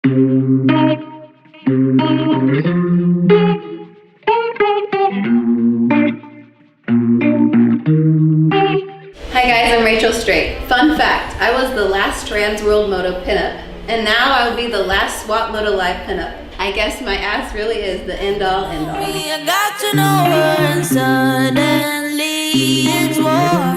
Hi guys, I'm Rachel Strait. Fun fact, I was the last TransWorld Moto Pinup, and now I will be the last SwapMotoLive Pinup. I guess my ass really is the end-all, end-all. I got to know her and suddenly it's war.